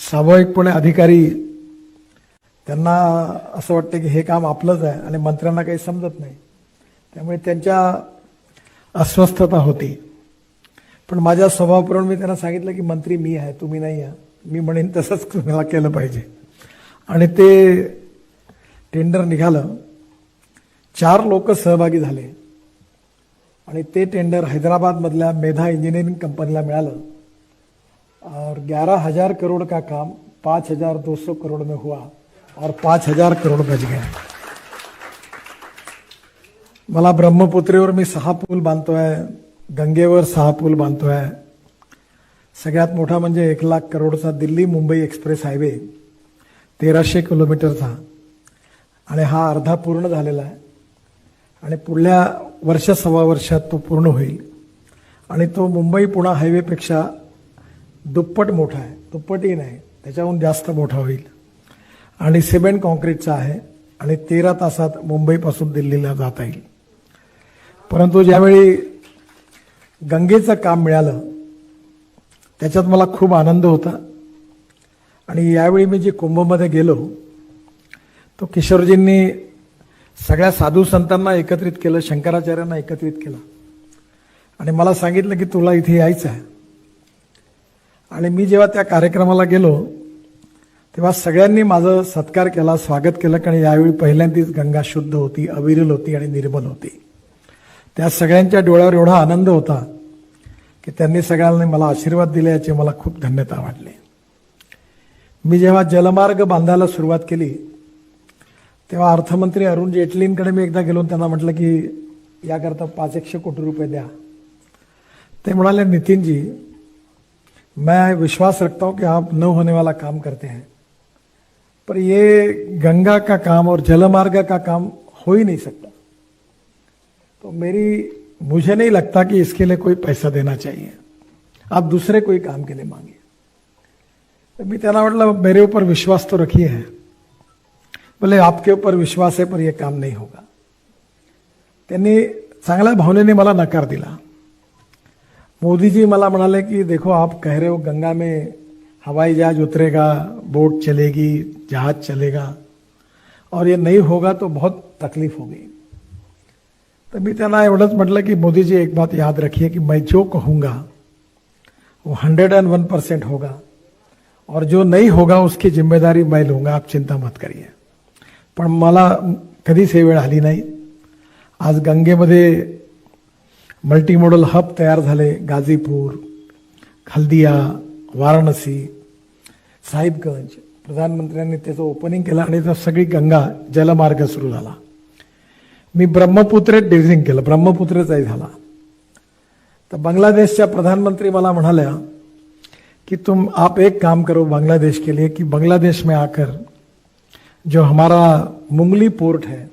सामूहिकपणे अधिकारी त्यांना असं वाटतं की हे काम आपलंच आहे आणि मंत्र्यांना काही समजत नाही, त्यामुळे त्यांच्या अस्वस्थता होती. पण माझ्या स्वभावाप्रमाणे मी त्यांना सांगितलं की मंत्री मी आहे, तुम्ही नाही आहे, मी म्हणेन तसंच तुम्हाला केलं पाहिजे. आणि ते टेंडर निघालं, 4 लोक सहभागी झाले आणि ते टेंडर हैदराबादमधल्या मेधा इंजीनियरिंग कंपनीला मिळालं. और 11,000 करोड़ का काम 5,200 करोड़ में हुआ और 5,000 करोड़ बच गए. मला ब्रह्मपुत्रेवर मी 6 पूल बांधतोय, गंगेवर 6 पूल बांधतोय. सगळ्यात मोठा म्हणजे 1 लाख करोडचा दिल्ली मुंबई एक्सप्रेस हायवे 1300 किलोमीटरचा, आणि हा अर्धा पूर्ण झालेला आहे आणि पुढल्या वर्ष सव्वा वर्षात तो पूर्ण होईल. आणि तो मुंबई पुणा हायवेपेक्षा दुप्पट मोठा आहे, दुप्पटही नाही, त्याच्याहून जास्त मोठा होईल. आणि सिमेंट कॉन्क्रीटचा आहे आणि 13 तासात मुंबईपासून दिल्लीला जाता येईल. परंतु ज्यावेळी गंगेचं काम मिळालं त्याच्यात मला खूप आनंद होता. आणि यावेळी मी जे कुंभमध्ये गेलो तो किशोरजींनी सगळ्या साधू संतांना एकत्रित केलं, शंकराचार्यांना एकत्रित केलं आणि मला सांगितलं की तुला इथे यायचं आहे. आणि मी जेव्हा त्या कार्यक्रमाला गेलो तेव्हा सगळ्यांनी माझं सत्कार केला, स्वागत केलं, कारण यावेळी पहिल्यांदाच गंगा शुद्ध होती, अविरल होती आणि निर्मल होती. त्या सगळ्यांच्या डोळ्यावर एवढा आनंद होता की त्यांनी सगळ्यांनी मला आशीर्वाद दिले, याची मला खूप धन्यता वाटली. मी जेव्हा जलमार्ग बांधायला सुरुवात केली तेव्हा अर्थमंत्री अरुण जेटलींकडे मी एकदा गेलो, त्यांना म्हटलं की याकरता 500 कोटी रुपये द्या. ते म्हणाले, नितिन जी मैं विश्वास रखता हूं कि आप न होने वाला काम करते हैं, पर ये गंगा का काम और जलमार्ग का काम हो ही नहीं सकता, तो मुझे नहीं लगता कि इसके लिए कोई पैसा देना चाहिए, आप दूसरे कोई काम के लिए मांगिए. तो मी त्यांना म्हटलं, मेरे ऊपर विश्वास तो रखिए है. बोले आपके ऊपर विश्वास है पर यह काम नहीं होगा. त्यांनी चांगल्या भावनेने मला नकार दिला. मोदी जी मला म्हणाले कि देखो आप कह रहे हो गंगा में हवाई जहाज उतरेगा, बोट चलेगी, जहाज चलेगा, और ये नहीं होगा तो बहुत तकलीफ होगी. तो मैं त्यांना एवढंच म्हटलं की मोदी जी एक बात याद रखिए कि मैं जो कहूँगा वो 101% होगा और जो नहीं होगा उसकी जिम्मेदारी मैं लूँगा, आप चिंता मत करिए. पण मला कधीच हे वेळ आली नाही. आज गंगेमध्ये मल्टीमॉडल हब तयार झाले, गाजीपूर, हल्दिया, वाराणसी, साहिबगंज. प्रधानमंत्र्यांनी त्याचं ओपनिंग केलं आणि तर सगळी गंगा जलमार्ग सुरू झाला. मी ब्रह्मपुत्रेत ड्रेजिंग केलं, ब्रह्मपुत्रेचाही झाला. तर बांग्लादेशच्या प्रधानमंत्री मला म्हणाल्या कि आप एक काम करो बांग्लादेश के लिए कि बांग्लादेश में आकर जो हमारा मुंगली पोर्ट है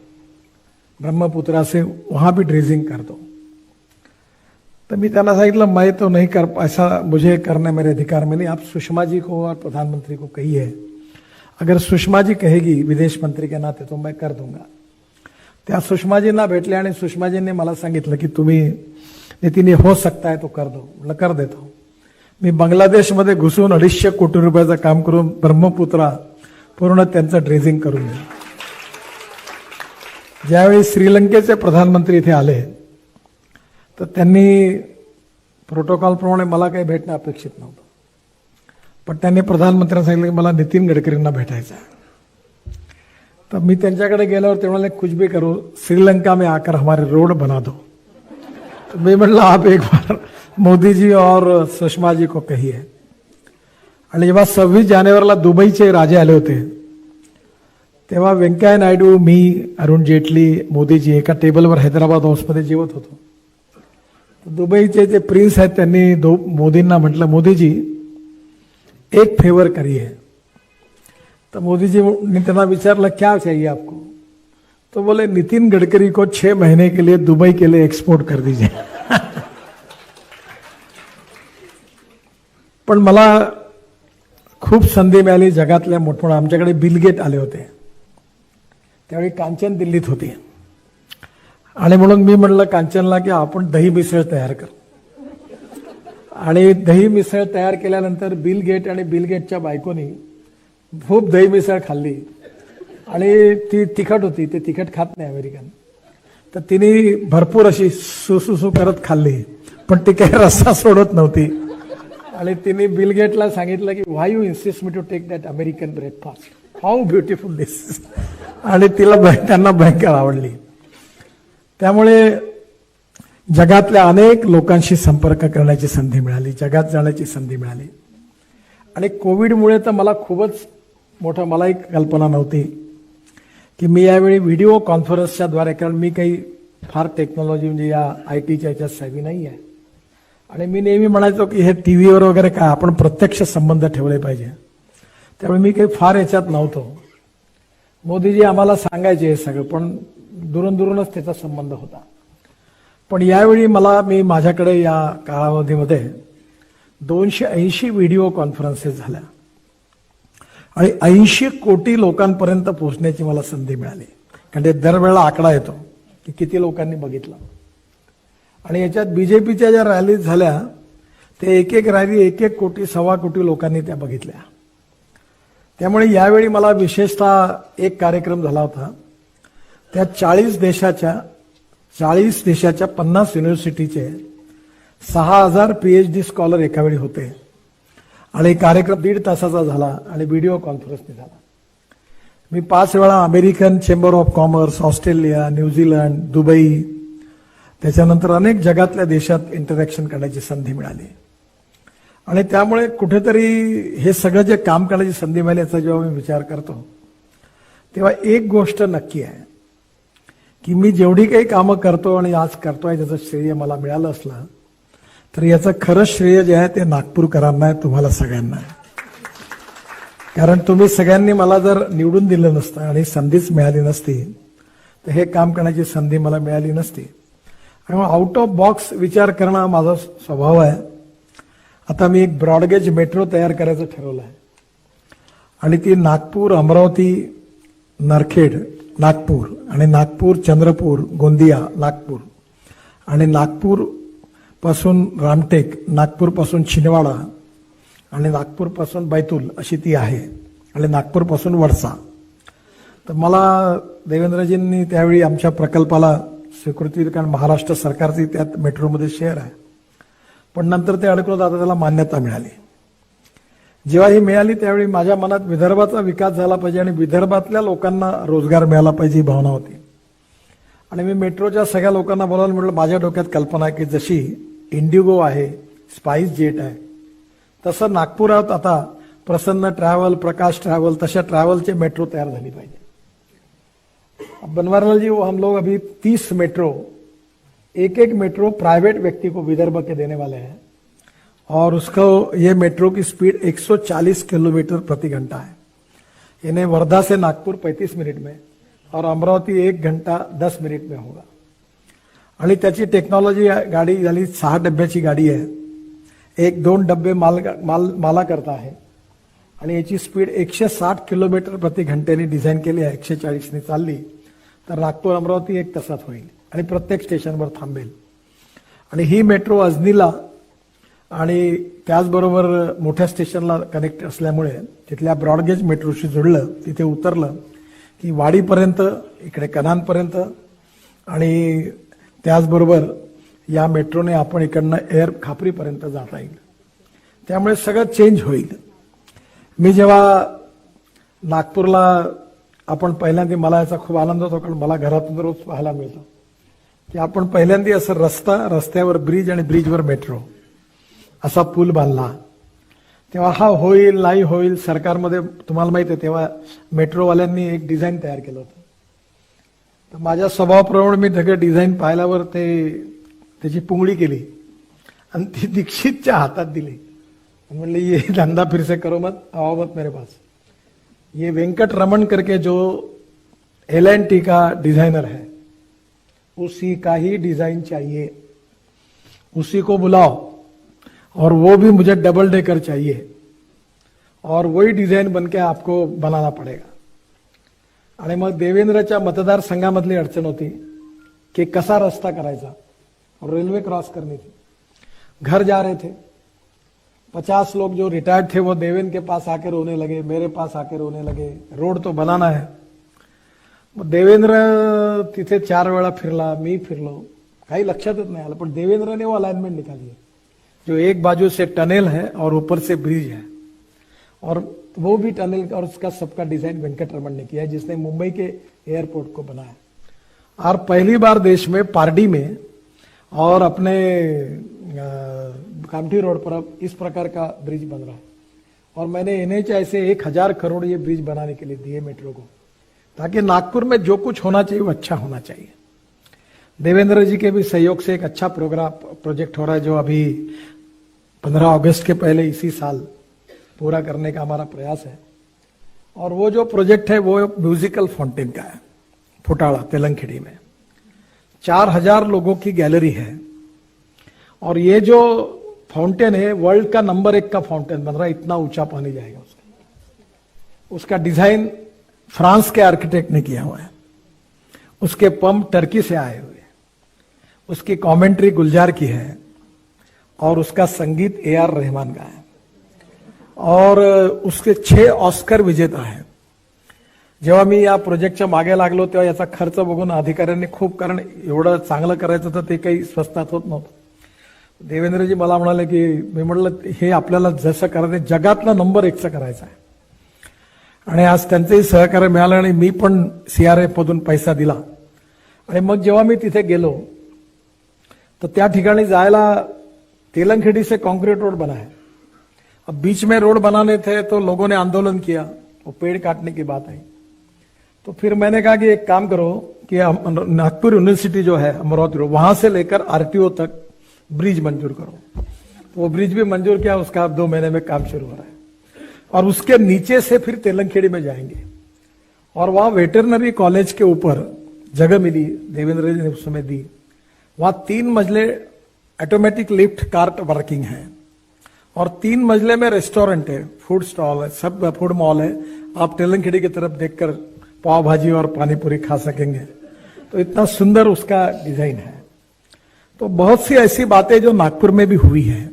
ब्रह्मपुत्रा से वहां भी ड्रेजिंग कर दो. तो मैं त्यांना सांगितलं, मैं तो नहीं कर, ऐसा मुझे करने मेरे अधिकार में नहीं, आप सुषमा जी को और प्रधानमंत्री को कहिए, अगर सुषमा जी कहेगी विदेश मंत्री के नाते तो मैं कर दूंगा. त्या सुषमाजींना भेटले आणि सुषमाजींनी मला सांगितलं की तुम्ही नितीन हो सकता है तो कर दो. म्हटलं कर देतो. मी बांगलादेशमध्ये घुसून 250 कोटी रुपयाचं काम करून ब्रह्मपुत्रा पूर्ण त्यांचं ड्रेजिंग करून दिलं. ज्यावेळी श्रीलंकेचे प्रधानमंत्री इथे आले तर त्यांनी प्रोटोकॉलप्रमाणे मला काही भेटणं अपेक्षित नव्हतं, पण त्यांनी प्रधानमंत्र्यांना सांगितलं की मला नितीन गडकरींना भेटायचं आहे. तर मी त्यांच्याकडे गेल्यावर ते म्हणाले, कुछ भी करो श्रीलंका में आकर हमारे रोड बना दो. तो मैं म्हटलं आप एक बार मोदी जी और सुषमा जी को कहिए. आणि जेव्हा 26 जानेवारीला दुबईचे राजे आले होते तेव्हा व्यंकय्या नायडू, मी, अरुण जेटली, मोदीजी एका टेबलवर हैदराबाद हाऊसमध्ये जेवत होतो. दुबईचे जे प्रिन्स आहेत त्यांनी मोदींना म्हटलं, मोदीजी एक फेवर करिए. तो मोदीजी ने त्यांना विचारलं, क्या चाहिए आपको? तो बोले, नितिन गडकरी को 6 महीने के लिए दुबई के लिए एक्सपोर्ट कर दीजिए. पण मला खूप संधी मिळाली जगातल्या मोठमोठ्या. आमच्याकडे बिल गेट आले होते, त्यावेळी कांचन दिल्लीत होती आणि म्हणून मी म्हणलं कांचनला की आपण दही मिसळ तयार कर. आणि दही मिसळ तयार केल्यानंतर बिल गेट आणि बिल गेटच्या बायकोनी खूप दही मिसळ खाल्ली आणि ती तिखट होती, ते तिखट खात नाही अमेरिकन, तर तिने भरपूर अशी सुसुसू करत खाल्ली, पण ती काही रस्सा सोडत नव्हती. आणि तिने बिल गेटला सांगितलं की why you insist me to take that American breakfast, how beautiful this. आणि त्यांना भयंकर आवडली. त्यामुळे जगातल्या अनेक लोकांशी संपर्क करण्याची संधी मिळाली, जगात जाण्याची संधी मिळाली. आणि कोविडमुळे तर मला खूपच मोठा, मलाही कल्पना नव्हती की मी यावेळी व्हिडिओ कॉन्फरन्सच्या द्वारे, कारण मी काही फार टेक्नॉलॉजी म्हणजे या IT च्या याच्यात सावी नाही आहे. आणि मी नेहमी म्हणायचो की हे टीव्हीवर वगैरे काय, आपण प्रत्यक्ष संबंध ठेवले पाहिजे. त्यामुळे मी काही फार याच्यात नव्हतो. मोदीजी आम्हाला सांगायचे हे सगळं, पण दुरून दुरूनच त्याचा संबंध होता. पण यावेळी मी माझ्याकडे या कालावधीमध्ये 280 व्हिडिओ कॉन्फरन्सेस झाल्या आणि 80 कोटी लोकांपर्यंत पोहोचण्याची मला संधी मिळाली. कारण ते दरवेळेला आकडा येतो की किती लोकांनी बघितलं. आणि याच्यात BJPच्या ज्या रॅलीज झाल्या ते एक रॅली 1 कोटी 1.25 कोटी लोकांनी त्या बघितल्या. त्यामुळे यावेळी मला विशेषतः एक कार्यक्रम झाला होता, त्यात 40 देशाच्या 50 युनिव्हर्सिटीचे 6000 PhD स्कॉलर एकावेळी होते. आणि कार्यक्रम 1.5 तासाचा झाला आणि व्हिडिओ कॉन्फरन्सने झाला. मी 5 वेळा American chamber of commerce, Australia, New Zealand, Dubai, त्याच्यानंतर अनेक जगातल्या देशात इंटरॅक्शन करण्याची संधी मिळाली. आणि त्यामुळे कुठेतरी हे सगळं जे काम करण्याची संधी मिळाली याचा जेव्हा मी विचार करतो तेव्हा एक गोष्ट नक्की आहे की मी जेवढी काही कामं करतो आणि आज करतोय त्याचं श्रेय मला मिळालं असलं तर याचं खरं श्रेय जे आहे ते नागपूरकरांना आहे, तुम्हाला सगळ्यांना आहे. कारण तुम्ही सगळ्यांनी मला जर निवडून दिलं नसतं आणि संधीच मिळाली नसती तर हे काम करण्याची संधी मला मिळाली नसती. आणि आउट ऑफ बॉक्स विचार करणं माझा स्वभाव आहे. आता मी एक ब्रॉडगेज मेट्रो तयार करायचं ठरवलं आहे आणि ती नागपूर, अमरावती, नरखेड, नागपूर आणि नागपूर, चंद्रपूर, गोंदिया, नागपूर आणि नागपूर पासून रामटेक, नागपूर पासून छिंदवाडा आणि नागपूर पासून बैतूल अशी ती आहे आणि नागपूर पासून वडसा. तर मला देवेंद्रजींनी त्यावेळी आमच्या प्रकल्पाला स्वीकृती, कारण महाराष्ट्र सरकारची त्यात मेट्रोमध्ये शेअर आहे, पण नंतर ते अडकलं, आता त्याला मान्यता मिळाली. जेव्हा ही मिळाली त्यावेळी माझ्या मनात विदर्भाचा विकास झाला पाहिजे आणि विदर्भातल्या लोकांना रोजगार मिळाला पाहिजे ही भावना होती. आणि मी मेट्रोच्या सगळ्या लोकांना बोलावलं, म्हटलं माझ्या डोक्यात कल्पना आहे की जशी इंडिगो आहे, स्पाइस जेट आहे, तसं नागपुरात आता प्रसन्न ट्रॅव्हल, प्रकाश ट्रॅव्हल, तशा ट्रॅव्हलचे मेट्रो तयार झाली पाहिजे. बनवारीलाल जी, हम लोग अभी 30 मेट्रो, एक मेट्रो प्राइवेट व्यक्ति को विदर्भ के देने वाले हैं और उसको ये मेट्रो की स्पीड 140 किलोमीटर प्रति घंटा है. यानी वर्धा से नागपुर 35 मिनट में और अमरावती 1 घंटा 10 मिनट में होगा. आणि त्याची टेक्नॉलॉजी, गाडी झाली 6 डब्याची गाडी आहे, 1-2 डब्बे माला करता आहे आणि याची स्पीड 160 किलोमीटर प्रति घंट्याने डिझाईन केली आहे. 140 ने चालली तर नागपूर अमरावती 1 तासात होईल आणि प्रत्येक स्टेशनवर थांबेल. आणि ही मेट्रो अजनीला आणि त्याचबरोबर मोठ्या स्टेशनला कनेक्ट असल्यामुळे तिथल्या ब्रॉडगेज मेट्रोशी जोडलं, तिथे उतरलं की वाडीपर्यंत, इकडे कनानपर्यंत आणि त्याचबरोबर या मेट्रोने आपण इकडनं एअर खापरीपर्यंत जाता येईल. त्यामुळे सगळं चेंज होईल. मी जेव्हा नागपूरला आपण पहिल्यांदा, मला याचा खूप आनंद होतो कारण मला घरातून रोज पाहायला मिळतं की आपण पहिल्यांदा असं रस्त्यावर ब्रिज आणि ब्रिजवर मेट्रो असा पूल बांधला. तेव्हा हा होईल नाही होईल, सरकारमध्ये तुम्हाला माहिती आहे तेव्हा मेट्रोवाल्यांनी एक डिझाईन तयार केलं होतं. तर माझ्या स्वभावाप्रमाणे मी सगळं डिझाईन पाहिल्यावर त्याची पुंगळी केली आणि ती दीक्षितच्या हातात दिली. म्हणले ये धंधा फिर से करो मत, आओ मत मेरे पास. ये वेंकट रमन करके जो L&T का डिजाइनर है, उसी का ही डिजाइन चाहिए, उसी को बुलाओ और वो भी मुझे डबल डेकर चाहिए और वही डिझाईन बनके आपको बनाना पडेगा. आणि मग देवेंद्रच्या मतदारसंघामधली अडचण होती की कसा रस्ता करायचा, रेल्वे क्रॉस करनी थी, घर जा रहे थे, 50 लोग जो रिटायर्ड थे वो देवेंद्र के पास आकर रोने लगे, मेरे पास आकर रोने लगे, रोड तो बनाना है. देवेंद्र तिथे 4 वेळा फिरला, मी फिरलो, काही लक्षातच नाही आलं. पण देवेंद्रने वो अलाइनमेंट निकाली है, जो एक बाजू से टनल है और ऊपर से ब्रिज है, और वो भी टनल और उसका सबका डिजाइन वेंकटरमण ने किया है, जिसने मुंबई के एयरपोर्ट को बनाया. और पहली बार देश में पारडी में और अपने कामठी रोड पर अब इस प्रकार का ब्रिज बन रहा है. और मैंने एनएचआई से 1000 करोड़ ये ब्रिज बनाने के लिए दिए मेट्रो को, ताकि नागपुर में जो कुछ होना चाहिए वो अच्छा होना चाहिए. देवेंद्र जी के भी सहयोग से एक अच्छा प्रोजेक्ट हो रहा है, जो अभी 15 अगस्त के पहले इसी साल पूरा करने का हमारा प्रयास है. और वो जो प्रोजेक्ट है वो म्यूजिकल फाउंटेन का है, फुटाड़ा तेलंगखेड़ी में 4000 लोगों की गैलरी है. और ये जो फाउंटेन है वर्ल्ड का नंबर 1 का फाउंटेन बन रहा है, इतना ऊंचा पानी जाएगा उसका डिजाइन फ्रांस के आर्किटेक्ट ने किया हुआ है. उसके पंप टर्की से आए हुए, उसकी कमेंट्री गुलजार की है, और उसका संगीत AR रहमान का है. और उसके 6 ऑस्कर विजेता है. जेव्हा मी या प्रोजेक्टच्या मागे लागलो तेव्हा याचा खर्च बघून अधिकाऱ्यांनी खूप, कारण एवढं चांगलं करायचं तर ते काही स्वस्तात होत नव्हतं. देवेंद्रजी मला म्हणाले की, मी म्हटलं हे आपल्याला जसं करायचं जगातला नंबर 1चा करायचा आहे. आणि आज त्यांचंही सहकार्य मिळालं आणि मी पण CRF मधून पैसा दिला. आणि मग जेव्हा मी तिथे गेलो तर त्या ठिकाणी जायला तेलंगखेड़ी से कंक्रीट रोड बना है. अब बीच में रोड बनाने थे तो लोगों ने आंदोलन किया, वो पेड़ काटने की बात आई. तो फिर मैंने कहा कि एक काम करो कि नागपुर यूनिवर्सिटी जो है अमरावती रोड, वहां से लेकर RTO तक ब्रिज मंजूर करो. तो वो ब्रिज भी मंजूर किया, उसका अब 2 महीने में काम शुरू हो रहा है. और उसके नीचे से फिर तेलंगखेड़ी में जाएंगे. और वहां वेटरनरी कॉलेज के ऊपर जगह मिली, देवेंद्र जी ने उस समय दी. वहां 3 मंजिले ऑटोमेटिक लिफ्ट कार्ट वर्किंग है, और 3 मंजिले में रेस्टोरेंट है, फूड स्टॉल है, सब फूड मॉल है. आप तेलंगखेड़ी की तरफ देखकर पाव भाजी और पानी पूरी खा सकेंगे. तो इतना सुंदर उसका डिजाइन है. तो बहुत सी ऐसी बातें जो नागपुर में भी हुई है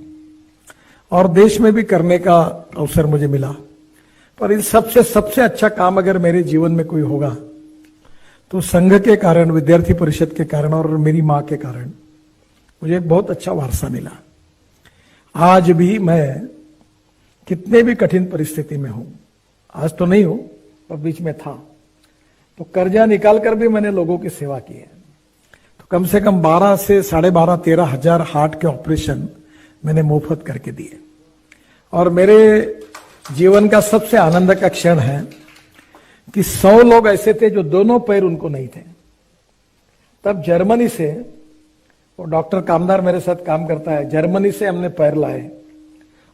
और देश में भी करने का अवसर मुझे मिला. पर इन सबसे अच्छा काम अगर मेरे जीवन में कोई होगा तो संघ के कारण, विद्यार्थी परिषद के कारण और मेरी मां के कारण मुझे एक बहुत अच्छा वारसा मिला. आज भी मैं कितने भी कठिन परिस्थिति में हूं, आज तो नहीं हूं पर बीच में था, तो कर्जा निकालकर भी मैंने लोगों की सेवा की है. तो कम से कम 12 से 12.5-13 हजार हार्ट के ऑपरेशन मैंने मुफ्त करके दिए. और मेरे जीवन का सबसे आनंद का क्षण है कि 100 लोग ऐसे थे जो दोनों पैर उनको नहीं थे. तब जर्मनी से, वो डॉक्टर कामदार मेरे साथ काम करता है, जर्मनी से हमने पैर लाए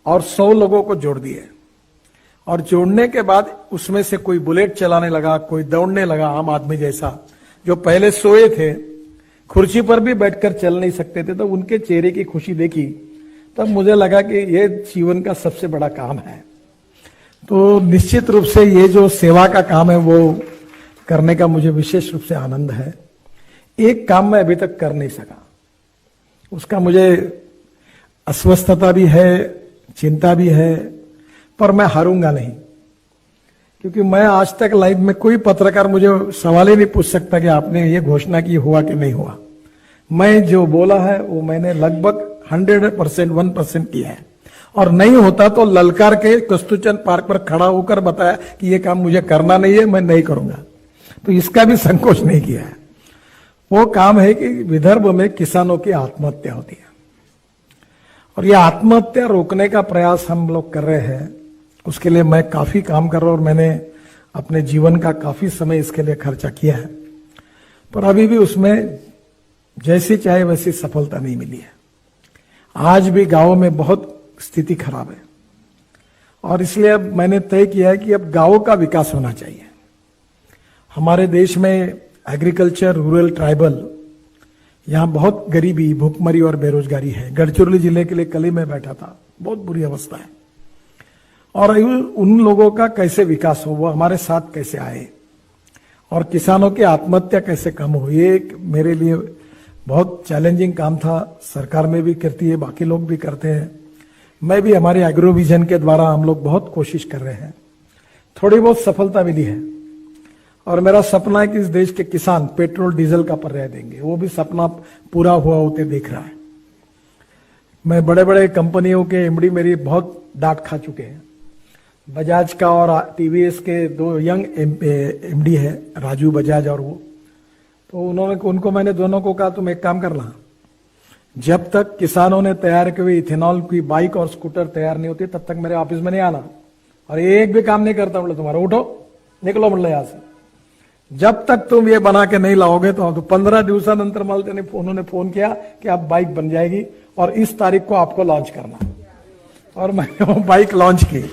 और 100 लोगों को जोड़ दिए. और जोड़ने के बाद उसमें से कोई बुलेट चलाने लगा, कोई दौड़ने लगा आम आदमी जैसा. जो पहले सोए थे, कुर्सी पर भी बैठकर चल नहीं सकते थे, तो उनके चेहरे की खुशी देखी, तब मुझे लगा कि ये जीवन का सबसे बड़ा काम है. तो निश्चित रूप से ये जो सेवा का काम है वो करने का मुझे विशेष रूप से आनंद है. एक काम मैं अभी तक कर नहीं सका, उसका मुझे अस्वस्थता भी है, चिंता भी है, पर मैं हारूंगा नहीं. क्योंकि मैं आज तक लाइफ में कोई पत्रकार मुझे सवाल ही नहीं पूछ सकता कि आपने ये घोषणा की, हुआ कि नहीं हुआ. मैं जो बोला है वो मैंने लगभग 100%, 1% किया है. और नहीं होता तो ललकार के कस्तूरचंद पार्क पर खड़ा होकर बताया कि ये काम मुझे करना नहीं है, मैं नहीं करूंगा. तो इसका भी संकोच नहीं किया है. वो काम है कि विदर्भ में किसानों की आत्महत्या होती है, और ये आत्महत्या रोकने का प्रयास हम लोग कर रहे हैं. उसके लिए मैं काफी काम कर रहा हूं और मैंने अपने जीवन का काफी समय इसके लिए खर्चा किया है. पर अभी भी उसमें जैसी चाहे वैसी सफलता नहीं मिली है. आज भी गांवों में बहुत स्थिति खराब है, और इसलिए अब मैंने तय किया है कि अब गांवों का विकास होना चाहिए. हमारे देश में एग्रीकल्चर, रूरल, ट्राइबल, यहां बहुत गरीबी, भूखमरी और बेरोजगारी है. गढ़चिरौली जिले के लिए कल ही मैं बैठा था, बहुत बुरी अवस्था है. और उन लोगों का कैसे विकास हो, वो हमारे साथ कैसे आए, और किसानों की आत्महत्या कैसे कम हो, ये मेरे लिए बहुत चैलेंजिंग काम था. सरकार में भी करती है, बाकी लोग भी करते हैं. मैं भी हमारे एग्रो विजन के द्वारा हम लोग बहुत कोशिश कर रहे हैं, थोड़ी बहुत सफलता मिली है। और मेरा सपना है कि इस देश के किसान पेट्रोल डीजल का पर्याय देंगे, वो भी सपना पूरा हुआ होते देख रहा है। मैं बड़े बड़े कंपनियों के एमडी मेरी बहुत डांट खा चुके हैं। बजाज का और टीवीएस के दो यंग एमडी है, राजू बजाज और वो, तो उनको मैंने दोनों को कहा तुम एक काम करना, जब तक किसानों ने तैयार की हुई इथेनॉल की बाइक और स्कूटर तैयार नहीं होती तब तक मेरे ऑफिस में नहीं आना, और एक भी काम नहीं करता बोले तुम्हारा, उठो निकलो बोले यहां से, जब तक तुम ये बना के नहीं लाओगे तो 15 दिवसानंतर मला उन्होंने फोन किया कि आप बाइक बन जाएगी और इस तारीख को आपको लॉन्च करना, और मैंने वो बाइक लॉन्च की।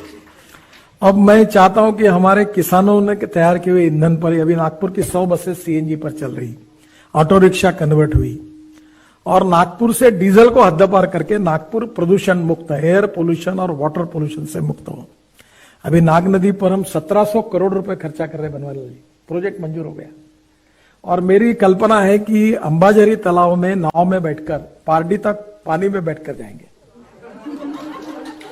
अब मैं चाहता हूं कि हमारे किसानों ने तैयार किए हुए ईंधन पर, अभी नागपुर की 100 बसें सीएनजी पर चल रही, ऑटो रिक्शा कन्वर्ट हुई, और नागपुर से डीजल को हद्दपार करके नागपुर प्रदूषण मुक्त, एयर पोल्यूशन और वाटर पोल्यूशन से मुक्त हो। अभी नाग नदी पर हम 1700 करोड़ रुपए खर्चा कर रहे बनवाने वाले, प्रोजेक्ट मंजूर हो गया। और मेरी कल्पना है कि अंबाझरी तालाब में नाव में बैठकर पारडी तक पानी में बैठकर जाएंगे।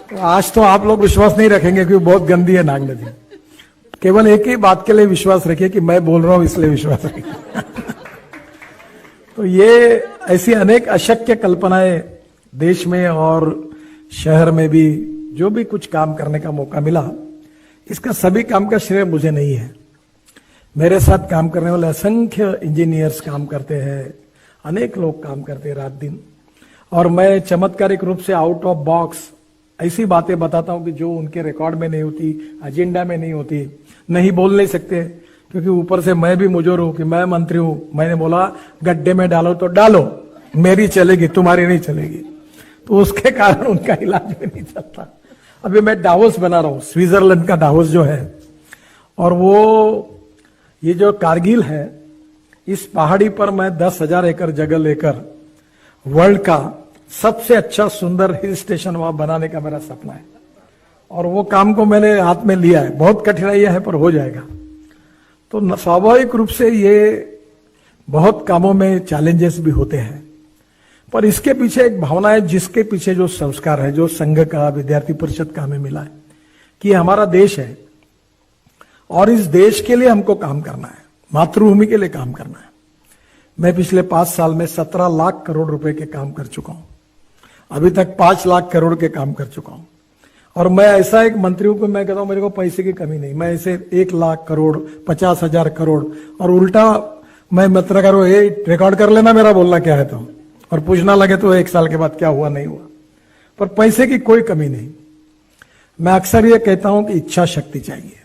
तो आज तो आप लोग विश्वास नहीं रखेंगे क्योंकि बहुत गंदी है नाग नदी। केवल एक ही बात के लिए विश्वास रखिए कि मैं बोल रहा हूं इसलिए विश्वास रखिए। तो ये ऐसी अनेक अशक्य कल्पनाएं देश में और शहर में भी जो भी कुछ काम करने का मौका मिला, इसका सभी काम का श्रेय मुझे नहीं है। मेरे साथ काम करने वाले असंख्य इंजीनियर्स काम करते हैं, अनेक लोग काम करते हैं रात दिन, और मैं चमत्कारिक रूप से आउट ऑफ बॉक्स ऐसी बातें बताता हूं कि जो उनके रिकॉर्ड में नहीं होती, एजेंडा में नहीं होती, नहीं बोल नहीं सकते, क्योंकि ऊपर से मैं भी मुजोर हूं कि मैं मंत्री हूं। मैंने बोला गड्ढे में डालो तो डालो, मेरी चलेगी तुम्हारी नहीं चलेगी, तो उसके कारण उनका इलाज भी नहीं चलता। अभी मैं डावोस बना रहा हूं, स्विट्जरलैंड का डावोस जो है, और वो ये जो कारगिल है, इस पहाड़ी पर मैं 10,000 एकड़ जगह लेकर वर्ल्ड का सबसे अच्छा सुंदर हिल स्टेशन वहां बनाने का मेरा सपना है, और वो काम को मैंने हाथ में लिया है। बहुत कठिनाइयां है पर हो जाएगा। तो स्वाभाविक रूप से ये बहुत कामों में चैलेंजेस भी होते हैं, पर इसके पीछे एक भावना है, जिसके पीछे जो संस्कार है, जो संघ का, विद्यार्थी परिषद का हमें मिला है कि हमारा देश है और इस देश के लिए हमको काम करना है, मातृभूमि के लिए काम करना है। मैं पिछले 5 साल में 17 लाख करोड़ रुपए के काम कर चुका हूं, अभी तक 5 लाख करोड़ के काम कर चुका हूं। और मैं ऐसा एक मंत्री हूं कि मैं कहता हूं मेरे को पैसे की कमी नहीं, मैं ऐसे 1 लाख करोड़, 50,000 करोड़, और उल्टा मैं मतलब करो ये रिकॉर्ड कर लेना मेरा बोलना क्या है तो, और पूछना लगे तो 1 साल के बाद क्या हुआ नहीं हुआ, पर पैसे की कोई कमी नहीं। मैं अक्सर ये कहता हूं कि इच्छा शक्ति चाहिए,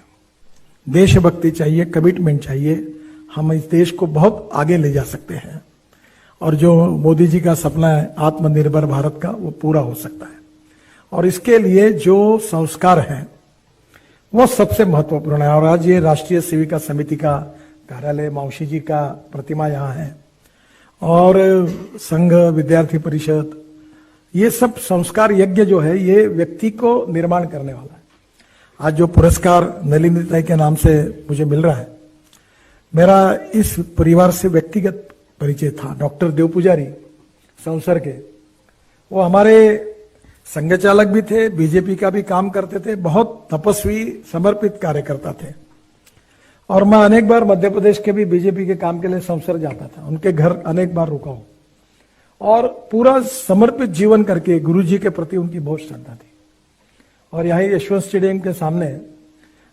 देशभक्ति चाहिए, कमिटमेंट चाहिए, हम इस देश को बहुत आगे ले जा सकते हैं, और जो मोदी जी का सपना है आत्मनिर्भर भारत का, वो पूरा हो सकता है। और इसके लिए जो संस्कार हैं वो सबसे महत्वपूर्ण है। और आज ये राष्ट्रीय सेविका समिति का कार्यालय, मौशी जी का प्रतिमा यहाँ है, और संघ, विद्यार्थी परिषद, ये सब संस्कार यज्ञ जो है ये व्यक्ति को निर्माण करने वाला है। आज जो पुरस्कार नलिनी ताई के नाम से मुझे मिल रहा है, मेरा इस परिवार से व्यक्तिगत परिचय था। डॉक्टर देव पुजारी संसर के, वो हमारे संघ चालक भी थे, बीजेपी का भी काम करते थे, बहुत तपस्वी समर्पित कार्यकर्ता थे। और मैं अनेक बार मध्य प्रदेश के भी बीजेपी के काम के लिए संसर जाता था, उनके घर अनेक बार रुका हूं, और पूरा समर्पित जीवन करके गुरु जी के प्रति उनकी बहुत श्रद्धा थी। और यहाँ यशवंत स्टेडियम के सामने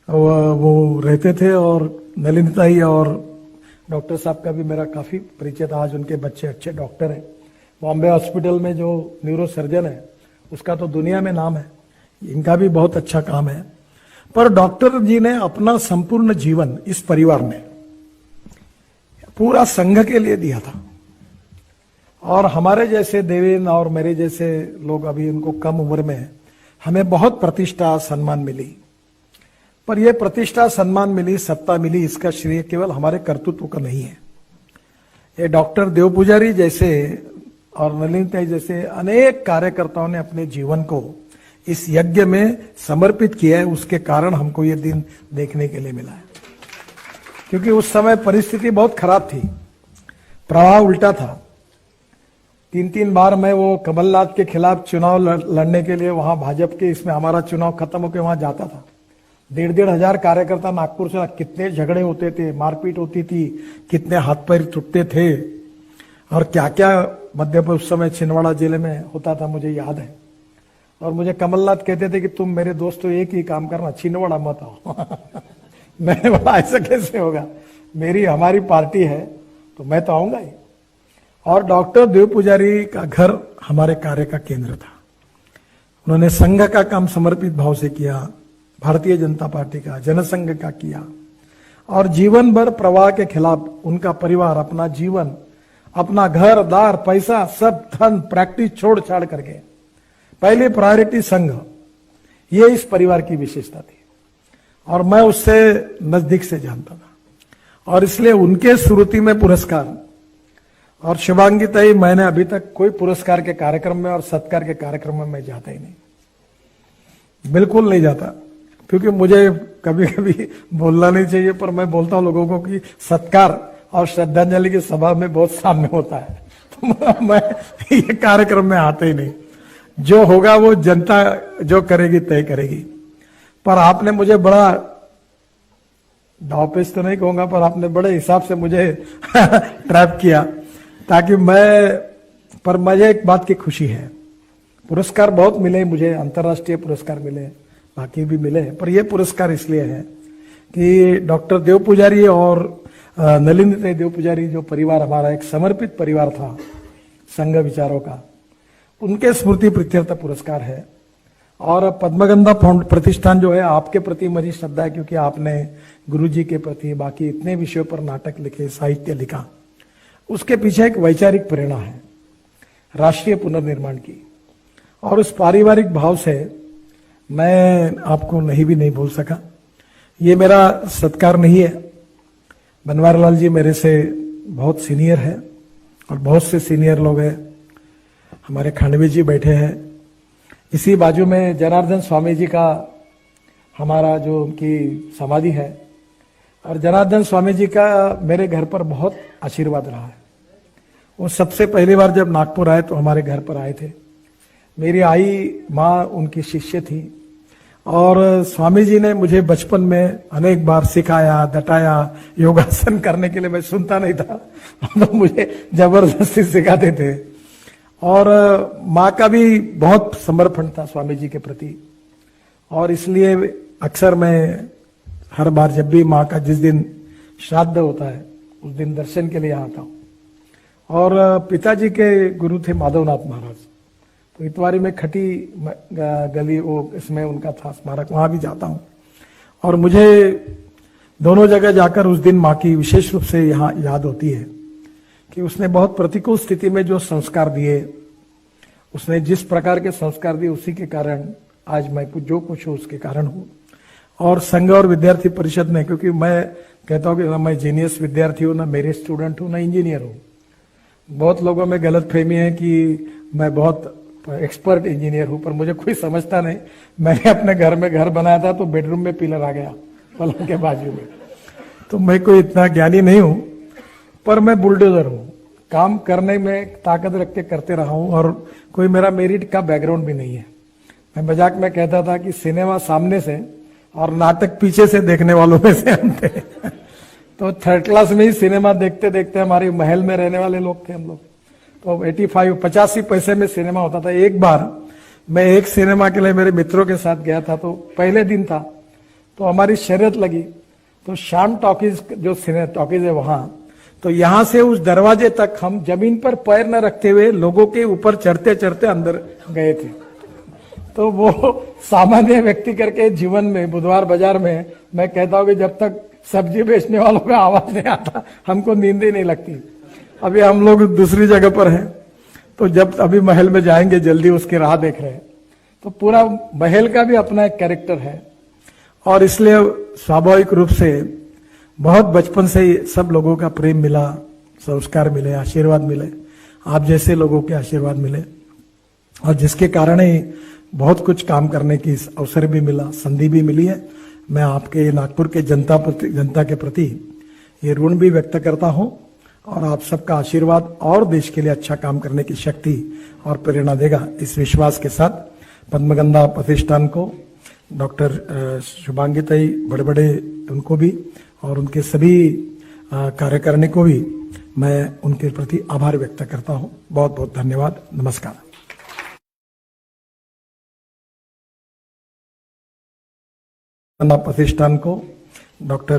वो रहते थे, और नलिनी ताई और डॉक्टर साहब का भी मेरा काफी परिचय था। आज उनके बच्चे अच्छे डॉक्टर हैं। बॉम्बे हॉस्पिटल में जो न्यूरो सर्जन है उसका तो दुनिया में नाम है, इनका भी बहुत अच्छा काम है। पर डॉक्टर जी ने अपना संपूर्ण जीवन इस परिवार में पूरा संघ के लिए दिया था। और हमारे जैसे देवेन और मेरे जैसे लोग अभी उनको कम उम्र में हमें बहुत प्रतिष्ठा सम्मान मिली, पर यह प्रतिष्ठा सम्मान मिली, सत्ता मिली, इसका श्रेय केवल हमारे कर्तृत्व का नहीं है। ये डॉक्टर देव पुजारी जैसे और नलिनी ताई जैसे अनेक कार्यकर्ताओं ने अपने जीवन को इस यज्ञ में समर्पित किया है, उसके कारण हमको ये दिन देखने के लिए मिला है। क्योंकि उस समय परिस्थिति बहुत खराब थी, प्रवाह उल्टा था, 3 बार मैं वो कमलनाथ के खिलाफ चुनाव लड़ने के लिए वहां भाजपा के इसमें हमारा चुनाव खत्म होकर वहां जाता था। 1,500 हजार कार्यकर्ता नागपुर से, कितने झगड़े होते थे, मारपीट होती थी, कितने हाथ पैर टूटते थे और क्या क्या मध्य प्रदेश उस समय छिंदवाड़ा जिले में होता था, मुझे याद है। और मुझे कमलनाथ कहते थे कि तुम मेरे दोस्त तो एक ही काम करना, छिंदवाड़ा मत आओ। मैंने बोला ऐसा कैसे होगा, हमारी पार्टी है तो मैं तो आऊंगा ही। और डॉक्टर देव पुजारी का घर हमारे कार्य का केंद्र था। उन्होंने संघ का काम समर्पित भाव से किया, भारतीय जनता पार्टी का, जनसंघ का किया, और जीवन भर प्रवाह के खिलाफ उनका परिवार अपना जीवन, अपना घर दार, पैसा, सब धन, प्रैक्टिस छोड़ छाड़ करके पहले प्रायोरिटी संघ, ये इस परिवार की विशेषता थी। और मैं उससे नजदीक से जानता था और इसलिए उनके स्मृति में पुरस्कार। और शिवांगी ताई, मैंने अभी तक कोई पुरस्कार के कार्यक्रम में और सत्कार के कार्यक्रम में मैं जाता ही नहीं, बिल्कुल नहीं जाता, क्योंकि मुझे कभी कभी बोलना नहीं चाहिए, पर मैं बोलता हूं लोगों को कि सत्कार और श्रद्धांजलि की सभा में बहुत सामने होता है, तो मैं ये कार्यक्रम में आता ही नहीं। जो होगा वो जनता जो करेगी तय करेगी। पर आपने मुझे बड़ा, दावपेच तो नहीं कहूंगा, पर आपने बड़े हिसाब से मुझे ट्रैप किया ताकि पर मुझे एक बात की खुशी है, पुरस्कार बहुत मिले मुझे, अंतर्राष्ट्रीय पुरस्कार मिले, बाकी भी मिले, पर यह पुरस्कार इसलिए है कि डॉक्टर देव पुजारी और नलिनी देव पुजारी जो परिवार हमारा एक समर्पित परिवार था संघ विचारों का, उनके स्मृति प्रीत्यर्थ पुरस्कार है। और पद्मगंधा प्रतिष्ठान जो है, आपके प्रति मेरी श्रद्धा है, क्योंकि आपने गुरुजी के प्रति, बाकी इतने विषयों पर नाटक लिखे, साहित्य लिखा, उसके पीछे एक वैचारिक प्रेरणा है राष्ट्रीय पुनर्निर्माण की। और उस पारिवारिक भाव से मैं आपको नहीं भी नहीं बोल सका। ये मेरा सत्कार नहीं है, बनवारीलाल जी मेरे से बहुत सीनियर है और बहुत से सीनियर लोग हैं, हमारे खांडवी जी बैठे हैं, इसी बाजू में जनार्दन स्वामी जी का हमारा जो उनकी समाधि है, और जनार्दन स्वामी जी का मेरे घर पर बहुत आशीर्वाद रहा है। वो सबसे पहली बार जब नागपुर आए तो हमारे घर पर आए थे, मेरी आई माँ उनकी शिष्य थी, और स्वामी जी ने मुझे बचपन में अनेक बार सिखाया, दटाया, योगासन करने के लिए मैं सुनता नहीं था तो मुझे जबरदस्ती सिखाते थे। और माँ का भी बहुत समर्पण था स्वामी जी के प्रति, और इसलिए अक्सर मैं हर बार जब भी माँ का जिस दिन श्राद्ध होता है उस दिन दर्शन के लिए आता हूँ। और पिताजी के गुरु थे माधवनाथ महाराज, तो इतवारी में खटी गली वो इसमें उनका था स्मारक, वहां भी जाता हूँ। और मुझे दोनों जगह जाकर उस दिन माँ की विशेष रूप से यहाँ याद होती है कि उसने बहुत प्रतिकूल स्थिति में जो संस्कार दिए, उसने जिस प्रकार के संस्कार दिए, उसी के कारण आज मैं जो कुछ हूँ उसके कारण हूँ। और संघ और विद्यार्थी परिषद ने, क्योंकि मैं कहता हूँ कि ना मैं जीनियस विद्यार्थी हूँ, ना मेरे स्टूडेंट हूँ, ना इंजीनियर हूँ। बहुत लोगों में गलत फहमी है कि मैं बहुत एक्सपर्ट इंजीनियर हूँ, पर मुझे कोई समझता नहीं। मैंने अपने घर में घर बनाया था तो बेडरूम में पिलर आ गया पलंग के बाजू में, तो मैं कोई इतना ज्ञानी नहीं हूँ, पर मैं बुलडोजर हूँ, काम करने में ताकत रख के करते रहा हूँ, और कोई मेरा मेरिट का बैकग्राउंड भी नहीं है। मैं मजाक में कहता था कि सिनेमा सामने से और नाटक पीछे से देखने वालों में से हम थे तो 3rd क्लास में ही सिनेमा देखते देखते हमारे महल में रहने वाले लोग थे हम लोग, तो 85 पैसे में सिनेमा होता था। एक बार मैं एक सिनेमा के लिए मेरे मित्रों के साथ गया था, तो पहले दिन था, तो हमारी शर्यत लगी, तो श्याम टॉकीज जो टॉकीज है वहां, तो यहां से उस दरवाजे तक हम जमीन पर पैर न रखते हुए लोगों के ऊपर चढ़ते चढ़ते अंदर गए थे। तो वो सामान्य व्यक्ति करके जीवन में बुधवार बाजार में मैं कहता हूं कि जब तक सब्जी बेचने वालों का आवाज नहीं आता हमको नींद ही नहीं लगती। अभी हम लोग दूसरी जगह पर हैं, तो जब अभी महल में जाएंगे जल्दी उसकी राह देख रहे हैं, तो पूरा महल का भी अपना एक कैरेक्टर है। और इसलिए स्वाभाविक रूप से बहुत बचपन से ही सब लोगों का प्रेम मिला, संस्कार मिले, आशीर्वाद मिले, आप जैसे लोगों के आशीर्वाद मिले, और जिसके कारण ही बहुत कुछ काम करने की अवसर भी मिला, संधि भी मिली है। मैं आपके नागपुर के जनता के प्रति ये ऋण भी व्यक्त करता हूं, और आप सबका आशीर्वाद और देश के लिए अच्छा काम करने की शक्ति और प्रेरणा देगा, इस विश्वास के साथ पद्मगंधा प्रतिष्ठान को, डॉक्टर शुभांगिताई बड़े बड़े उनको भी और उनके सभी कार्यकारिणी को भी मैं उनके प्रति आभार व्यक्त करता हूं। बहुत बहुत धन्यवाद। नमस्कार। प्रतिष्ठान को, डॉक्टर